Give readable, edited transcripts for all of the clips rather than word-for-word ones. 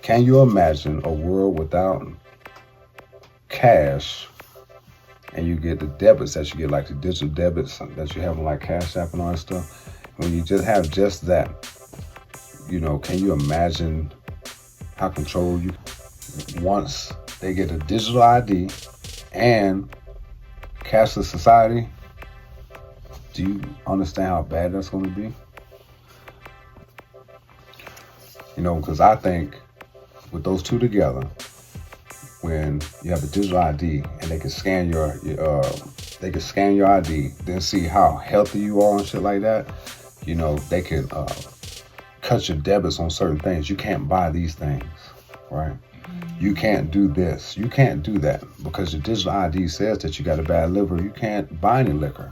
Can you imagine a world without cash and you get the debits that you get, like the digital debits that you have on like Cash App and all that stuff? When you just have just that, can you imagine how controlled you once they get a digital ID and cashless society? Do you understand how bad that's going to be? Because I think with those two together, when you have a digital ID and they can scan your ID, then see how healthy you are and shit like that. They can cut your debits on certain things. You can't buy these things, right? You can't do this. You can't do that because your digital ID says that you got a bad liver. You can't buy any liquor.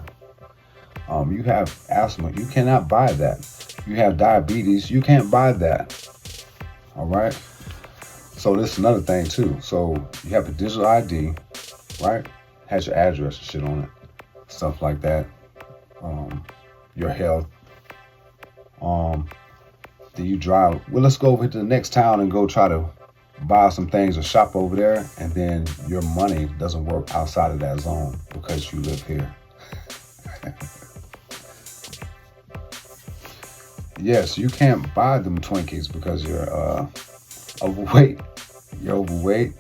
You have asthma. You cannot buy that. You have diabetes. You can't buy that. All right. So this is another thing too. So you have a digital ID, right? Has your address and shit on it, stuff like that. Your health. Then you drive. Well, let's go over to the next town and go try to buy some things or shop over there, and then your money doesn't work outside of that zone because you live here. Yes, you can't buy them Twinkies because you're overweight. You're overweight.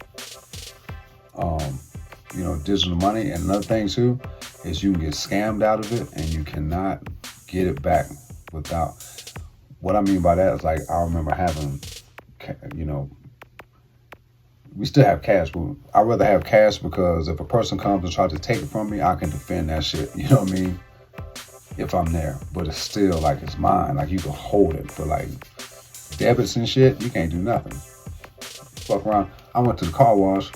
Digital money. And another thing too is you can get scammed out of it and you cannot get it back without. What I mean by that is, like, I remember having, we still have cash, but I'd rather have cash because if a person comes and tries to take it from me, I can defend that shit. You know what I mean? If I'm there, but it's still like it's mine. Like, you can hold it. But like debits and shit, you can't do nothing. Fuck around. I went to the car wash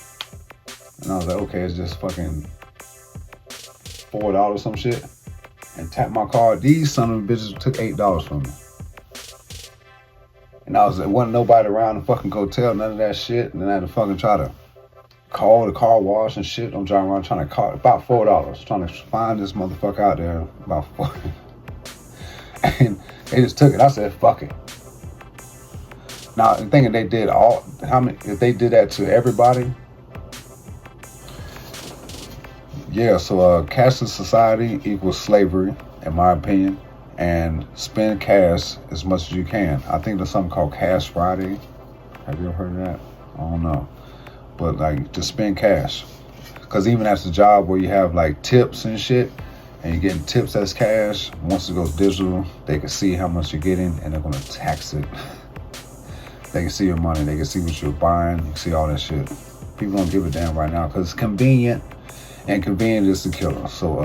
and I was like, okay, it's just fucking $4 some shit, and tapped my card. These son of a bitches took $8 from me. And I was like, wasn't nobody around to fucking go tell none of that shit. And then I had to fucking try to call the car wash and shit. I'm driving around trying to call about $4, trying to find this motherfucker out there about $4. And they just took it. I said, fuck it. Now, I'm thinking they did if they did that to everybody. Yeah, so cashless society equals slavery, in my opinion. And spend cash as much as you can. I think there's something called Cash Friday. Have you ever heard of that? I don't know. But like, just spend cash. Because even at the job where you have like tips and shit, and you're getting tips as cash, once it goes digital, they can see how much you're getting and they're going to tax it. They can see your money. They can see what you're buying. You can see all that shit. People don't give a damn right now because it's convenient, and convenient is the killer. So,